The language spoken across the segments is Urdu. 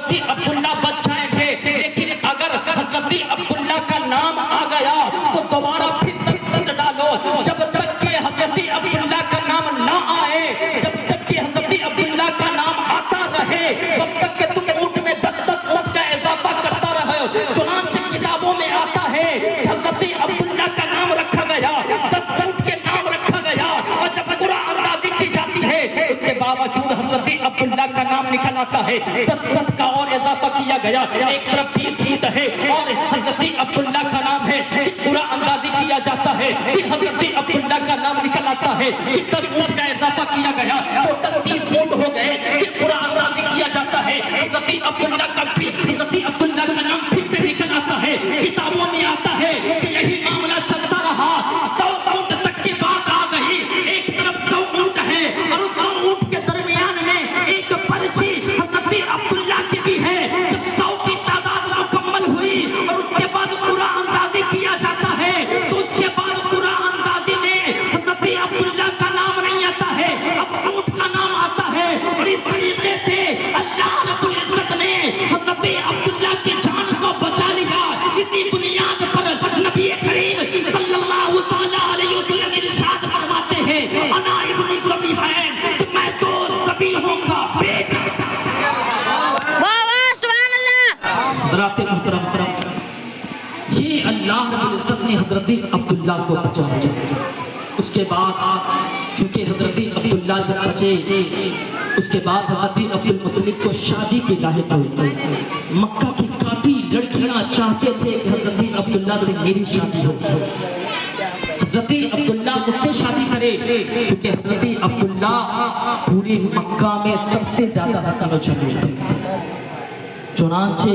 حضرت عبداللہ بچ جائیں گے، لیکن اگر حضرت عبداللہ کا نام آ گیا تو دوبارہ پھر دست ڈالو، جب تک کہ حضرت عبداللہ کا نام نہ آئے، جب تک کہ حضرت عبداللہ کا نام آتا رہے، تب تک کہ تم اونٹ میں 10 اونٹ کا اضافہ کرتا رہو۔ چنانچہ کتابوں میں آتا ہے کہ حضرت عبداللہ کا نام رکھا گیا، 10 اونٹ کے نام رکھا گیا، اور جب قرآن اندازی کی جاتی ہے اس کے باوجود حضرت عبداللہ کا نام نکل آتا ہے، 10 اونٹ کا اور اضافہ کیا گیا، ایک طرف 20 اونٹ ہے اور حضرت عبداللہ کا نام ہے، قرآن اندازی کیا جاتا ہے، پھر حضرت عبداللہ کا نام نکل آتا ہے، 10 اونٹ کا اضافہ کیا گیا، ٹوٹل 30 اونٹ ہو گئے، پھر قرآن اندازی کیا جاتا ہے، حضرت عبداللہ کا نام پھر سے نکل آتا ہے، کتابوں میں آتا ہے کہ یہی معاملہ چلتا رہا، 100 اونٹ تک کی بات آ گئی، ایک طرف 100 اونٹ ہے اور اس 100 اونٹ کے درمیان میں ایک پرچی حضرت عبداللہ کی بھی ہے، جب 100 کی تعداد مکمل ہوئی اور اس کے بعد قرآن اندازی کیا جاتا ہے تو اس کے بعد قرآن اندازی میں حضرت عبداللہ کا نام نہیں آتا ہے، اب اونٹ کا نام آتا ہے، اور اس طریقے سے اللہ رب العزت نے حضرت عبداللہ کی جان کو بچا لیا۔ اسی بنیاد پر نبی کریم صلی اللہ تعالیٰ علیہ وسلم ارشاد فرماتے ہیں انا ابن ذبیحین، کہ میں تو ذبیحوں کا بیٹا۔ سبحان اللہ۔ حضرات محترم، یہ اللہ رب العزت نے حضرت عبداللہ کو بچا لیا۔ اس کے بعد چونکہ حضرت عبداللہ جب بچے، اس کے بعد حضرت عبدالمطلب کو شادی کی لاحق ہوئی۔ مکہ کی کافی لڑکیاں چاہتے تھے کہ حضرت عبداللہ سے میری شادی ہو، حضرت عبداللہ مجھ سے شادی کرے، کیونکہ حضرت عبداللہ پورے مکہ میں سب سے زیادہ حسن و جمیل تھے۔ چنانچہ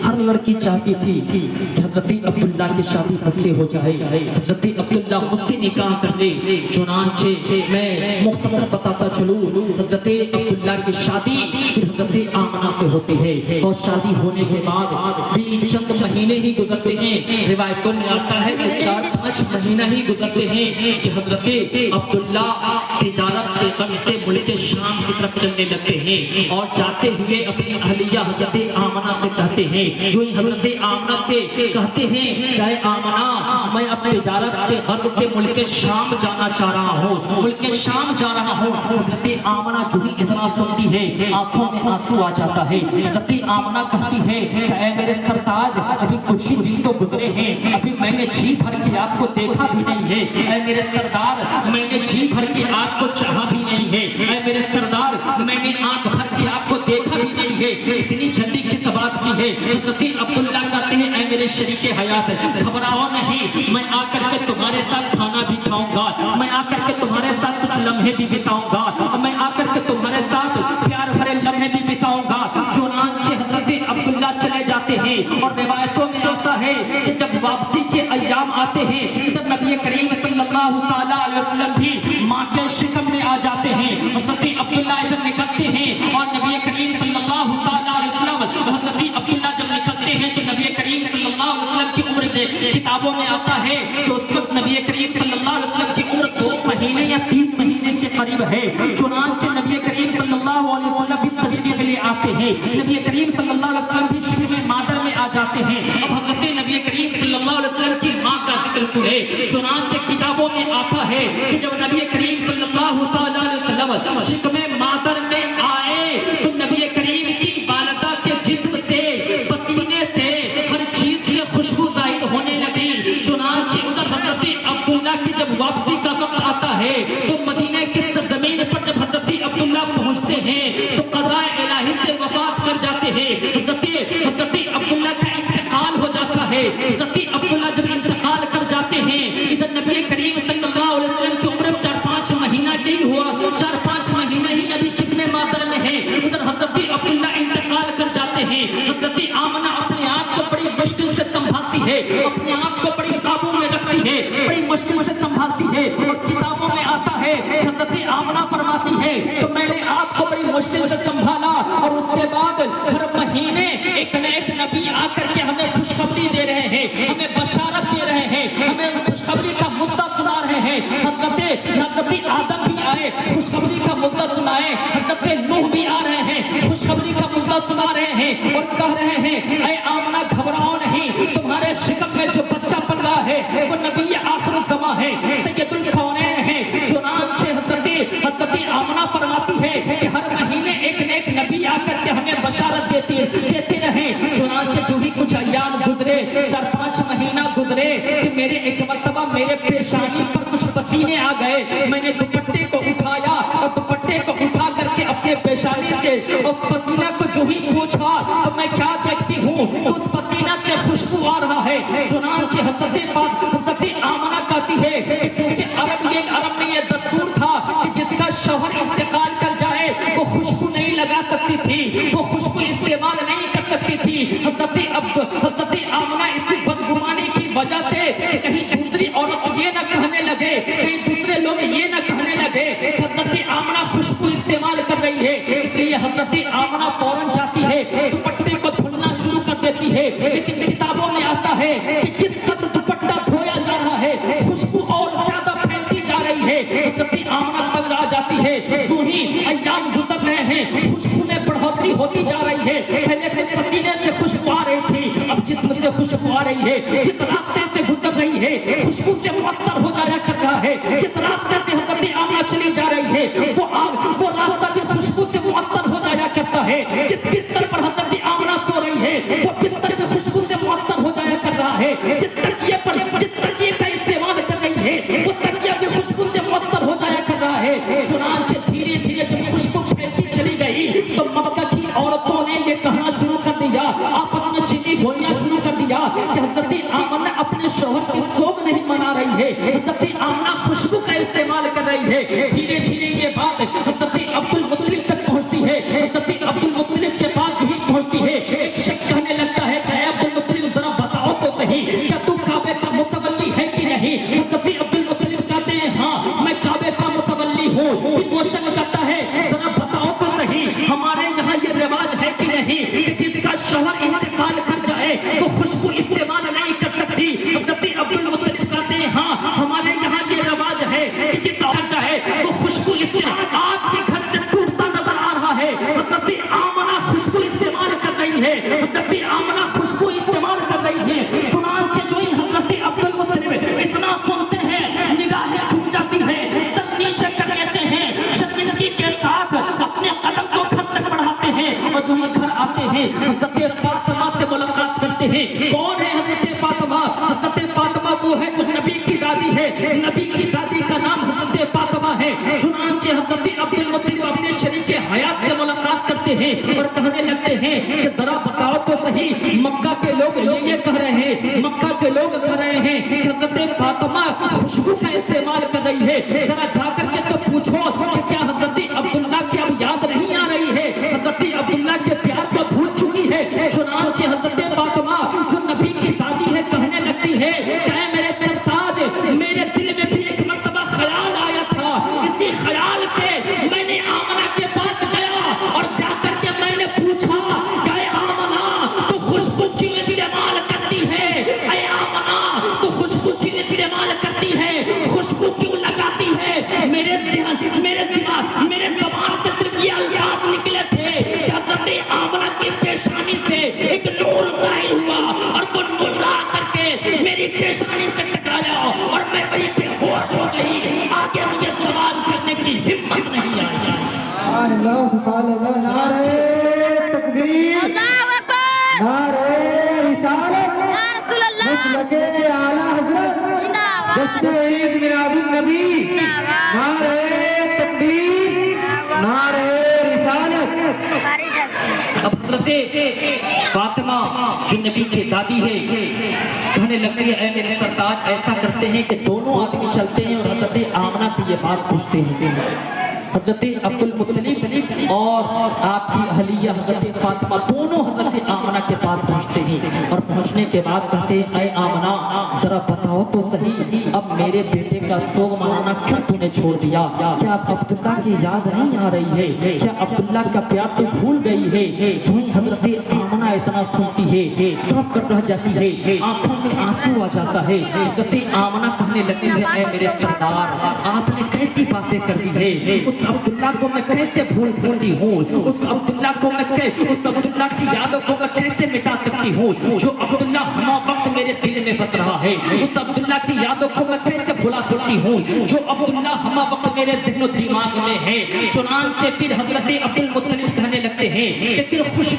ہر لڑکی چاہتی تھی کہ حضرت عبداللہ کی شادی مجھ سے ہو جائے، حضرت عبداللہ مجھ سے نکاح کر لے۔ چنانچہ میں مختصر بتاتا چلوں، حضرت عبداللہ کی شادی پھر حضرت آمنہ سے ہوتی ہے، اور شادی ہونے کے بعد بھی چند مہینے ہی گزرتے ہیں، روایتوں میں آتا ہے کہ 4-5 مہینہ ہی گزرتے ہیں کہ حضرت عبداللہ تجارت کے غرض سے ملک شام کی طرف چلنے لگتے ہیں، اور جاتے ہوئے اپنی اہلیہ حضرت آمنہ سے کہتے ہیں، جو ہی حضرت آمنہ سے کہتے ہیں کہ اے آمنہ میں اپنی تجارت کے غرض سے ملک شام جانا چاہ رہا ہوں، ملک شام جا رہا ہوں۔ حضرت آمنہ جو ہی اتنا سنتی ہے آنکھوں میں آنسو آ جاتا ہے، حضرت آمنہ کہتی ہے کہ اے میرے سرتاج ابھی کچھ ہی دن تو گزرے ہیں، ابھی میں نے جی بھر کے آپ کو دیکھا بھی نہیں ہے، اے میرے سردار میں نے جی بھر کے آپ کو چاہا بھی نہیں ہے، اے میرے سردار میں نے آنکھ بھر کے آپ کو دیکھا بھی نہیں ہے، اتنی جلدی کس بات کی ہے؟ حضرت عبداللہ کہتے ہیں اے میرے شریک حیات گھبراؤ نہیں، میں آ کر کے تمہارے ساتھ کھانا بھی کھاؤں گا، میں آ کر کے تمہارے ساتھ کچھ لمحے بھی بتاؤں گا، میں آ کر کے تمہارے ساتھ پیار بھرے لمحے بھی بتاؤں گا۔ چنانچہ حضرت عبداللہ چلے جاتے ہیں، اور روایتوں میں آتا ہے کہ جب واپسی کے ایام آتے ہیں ادھر نبی کریم صلی اللہ تعالیٰ علیہ وسلم بھی ماں کے شکم میں آ جاتے ہیں، حضرت عبداللہ ادھر نکلتے ہیں، اور نبی کریم صلی اللہ تعالیٰ علیہ وسلم حضرت عبداللہ جب نکلتے ہیں تو نبی کریم صلی اللہ علیہ وسلم کی عمر کتابوں میں آتا ہے کہ اس وقت نبی کریم صلی اللہ علیہ وسلم کی عمر 2 مہینے یا 3 مہینے کے قریب ہے۔ چنانچہ نبی کریم صلی اللہ علیہ وسلم بھی تشریف لے آتے ہیں، نبی کریم صلی اللہ علیہ وسلم بھی شکم مادر میں آ جاتے ہیں۔ اب حضرت نبی کریم صلی اللہ علیہ وسلم کی ماں کا ذکر سنے، چنانچہ کتابوں میں آتا ہے کہ جب نبی کریم صلی اللہ تعالیٰ علیہ وسلم شکم مادر میں آئے تو نبی کریم کی والدہ کے جسم سے پسینے سے ہر چیز سے خوشبو ظاہر ہونے لگی۔ چنانچہ ادھر حضرت عبداللہ کی جب واپسی کا وقت آتا ہے تو مدینہ کی سرزمین پر جب حضرت عبداللہ پہنچتے ہیں تو قضاء الہی سے وفات کر جاتے ہیں، حضرت عبداللہ کا انتقال ہو جاتا ہے۔ حضرت عبداللہ جب انتقال کر جاتے ہیں ادھر نبی کریم صلی اللہ علیہ وسلم کی عمر 4-5 مہینہ کی ہوا، 4-5 مہینہ ہی ابھی شکم مادر میں ہے، ادھر حضرت عبداللہ انتقال کر جاتے ہیں۔ حضرت آمنہ اپنے آپ کو بڑی مشکل سے سنبھالتی ہے، اپنے آپ کو بڑی قابو میں رکھتی ہے، بڑی مشکل سے سنبھالتی ہے، اور کتابوں میں آتا ہے حضرت آمنہ فرماتی ہے تو میں نے آپ کو بڑی مشکل سے سنبھالا، اور اس کے بعد ہر مہینے ایک نہ ایک نبی آ کر کے ہمیں خوشخبری دے رہے ہیں، ہمیں بشارت دے رہے ہیں، ہمیں خوشخبری کا مدعا سنا رہے ہیں۔ حضرت آدم بھی آئے خوشخبری کا مدعا سنائے، حضرت نوح بھی آ رہے ہیں خوشخبری کا مدعا سنا رہے ہیں، اور کہہ رہے ہیں اے آمنہ گھبراؤ نہیں، تمہارے شکم میں جو بچہ پل رہا ہے وہ نبی آخر الزماں ہے، سید الکونین ہے۔ چنانچہ حضرت آمنہ فرماتی ہے کہ ہر مہینے ایک نیک نبی آ کر کے ہمیں بشارت دیتے رہے۔ چنانچہ جو ہی کچھ ایام گزرے، 4-5 مہینہ گزرے کہ میرے ایک مرتبہ میرے پیشانی پر کچھ پسینے آ گئے، میں نے دوپٹے کو اٹھایا اور دوپٹے کو اٹھا کر کے اپنے پیشانی سے اس پسینہ کو جو ہی پوچھا تو میں کیا دیکھتی ہوں تو اس پسینہ سے خوشبو آ رہا ہے۔ چنانچہ حضرت آمنہ کہتی ہے کہ چونکہ عرب میں یہ دستور تھا کہ جس کا شوہر انتقال کر جائے وہ خوشبو نہیں لگا سکتی تھی، وہ خوشبو استعمال نہیں کر سکتی تھی۔ حضرت آمنہ اس بدگمانی کی وجہ سے کہیں دوسری عورت یہ نہ کہنے لگے، کہیں دوسرے لوگ یہ نہ کہنے لگے کہ حضرت آمنہ خوشبو استعمال کر رہی ہے، اس لیے حضرت آمنہ فوراً جاتی ہے، دوپٹے کو دھلنا شروع کر دیتی ہے۔ لیکن کتابوں میں آتا ہے کہ جس قدر دوپٹہ دھویا جا رہا ہے خوشبو اور زیادہ پھیلتی جا رہی ہے۔ حضرت آمنہ تنگ آ جاتی ہے، جو ہی ایام گزر رہے ہیں خوشبو میں بڑھوتری ہوتی جا رہی ہے۔ پہلے سے پسینے سے خوشبو آ رہی تھی، اب جسم سے خوشبو آ رہی ہے، جس راستے سے گزر رہی ہے خوشبو سے معطر ہو جایا کر رہا ہے، جس راستے سے حضرت آمنہ چلی جا رہی ہے وہ راستہ بھی خوشبو سے معطر ہو جایا کرتا ہے، جس بستر پر حضرت آمنہ سو رہی ہے وہ بستر بھی خوشبو سے معطر ہو جایا کر رہا ہے، جس تکیے کا استعمال کر رہی ہے وہ تکیہ بھی خوشبو سے معطر ہو جایا کر رہا ہے۔ چنانچہ دھیرے دھیرے جب خوشبو پھیلتی چلی گئی تو مکہ کی عورتوں نے یہ کہنا شروع کر دیا، آپس میں چینی گولیاں شروع کر دیا کہ حضرت آمنہ اپنے شوہر کی سوگ نہیں منا رہی ہے، حضرت آمنہ خوشبو کا استعمال کر رہی ہے۔ دھیرے دھیرے یہ بات حضرت عبد المطلب تک پہنچتی ہے، حضرت عبد المطلب کے پاس یہی پہنچتی ہے، ایک شخص کہنے لگتا ہے کہ اے عبد المطلب ذرا بتاؤ تو صحیح کیا تو کعبے کا متولی ہے کہ نہیں؟ حضرت عبد المطلب کہتے ہیں ہاں میں کعبے کا متولی ہوں۔ پھر وہ شخص کہتا ہے ذرا بتاؤ تو صحیح ہمارے یہاں یہ رواج ہے کہ نہیں کہ جس کا شوہر انتقال کر جائے تو خوشبو استعمال نہیں کر سکتی؟ حضرت عبد المطلب کہتے ہیں ہاں ہمارے یہاں یہ رواج ہے کہ جس کا چاہے وہ خوشبو استعمال آپ کے گھر سے ٹوٹتا نظر آ رہا ہے۔ حضرت آمنہ خوشبو استعمال کر رہی ہے، حضرت آمنہ خوشبو استعمال کر رہی ہے۔ چنانچہ جو ہی حضرت عبد المطلب اتنا سنتے ہیں نگاہیں جھک جاتی ہے، سر نیچے کر لیتے ہیں، شرمندگی کے ساتھ اپنے قدم کو گھر تک بڑھاتے ہیں اور جو ہی گھر آتے ہیں حضرت فاطمہ سے ملاقات کرتے ہیں۔ کون ہے حضرت فاطمہ؟ حضرت فاطمہ وہ ہے جو نبی کی دادی ہے، نبی کی دادی کا نام حضرت فاطمہ ہے۔ چنانچہ حضرت عبد المطلب اپنے شریک حیات سے ملاقات کرتے ہیں اور کہنے لگتے ہیں کہ ذرا بتاؤ تو صحیح مکہ کے لوگ یہ کہہ رہے ہیں، مکہ کے لوگ کہہ رہے ہیں کہ حضرت فاطمہ خوشبو کا استعمال کر رہی ہے، ذرا جا کر کے تو پوچھو کہ کیا حضرت عبداللہ کی اب یاد نہیں آ رہی ہے، حضرت عبداللہ کے پیار کو بھول چکی ہے۔ چنانچہ حضرت فاطمہ جو نبی کی دادی ہے کہنے لگتی ہے کہ اے میرے سرتاج میرے دل میں بھی ایک مرتبہ خیال آیا تھا، اسی خیال سے میں نے آمنہ کے پاس گیا اور جا کر کے میں نے پوچھا کہ اے آمنہ تو خوشبو کیوں استعمال کرتی ہے، اے آمنہ تو خوشبو کیوں استعمال کرتی ہے، خوشبو کیوں لگاتی ہے؟ میرے دماغ میرے زبان سے صرف یہ الفاظ نکلے تھے کہ حضرت آمنہ کی پیشانی سے ایک نور ظاہر ہوا اور وہ نور لا کر کے میری پیشانی سے ٹکرایا اور میں وہیں پہ ہوش ہو گئی، آگے مجھے سوال کرنے کی ہمت نہیں آئی۔ اللہ سبحان اللہ، نعرہ تکبیر، نعرہ رسالت، یا رسول اللہ، مسلک اعلیٰ حضرت، زندہ باد، جشن عید میلاد النبی، نعرہ تکبیر، نعرہ رسالت۔ اب حضرت فاطمہ جو نبی کی دادی ہے کہنے لگتی ہے اے میرے سرتاج ایسا کرتے ہیں کہ دونوں آدمی چلتے ہیں اور حضرت آمنہ سے یہ بات پوچھتے ہیں۔ حضرت عبد المطلب اور آپ کی اہلیہ حضرت فاطمہ دونوں حضرت آمنہ کے پاس پہنچتے ہیں اور پہنچنے کے بعد کہتے ہیں اے آمنہ ذرا بتاؤ تو صحیح اب میرے بیٹے کا سوگ منانا کیوں تو نے چھوڑ دیا؟ کیا عبداللہ کی یاد نہیں آ رہی ہے؟ کیا عبداللہ کا پیار تو بھول گئی ہے؟ جو ہی حضرت آمنہ اتنا سنتی ہے تڑپ کر رہ جاتی ہے، آنکھوں میں آنسو آ جاتا ہے۔ حضرت آمنہ کہنے لگتی ہے اے میرے سردار آپ نے کیسی باتیں کر دی ہے، اس عبداللہ کو میں کیسے بھول سکتی ہوں، اس عبداللہ کو میں اس عبداللہ کی یادوں کو میں کیسے مٹا سکتی ہوں جو عبداللہ ہمہ وقت میرے دل میں بس رہا ہے، اس عبداللہ کی یادوں کو میں کیسے بھلا سکتی ہوں جو عبداللہ ہمہ وقت میرے ذہن و دماغ میں ہے۔ چنانچہ پھر حضرت عبد المطلب کہنے لگتے ہیں کہ پھر خوش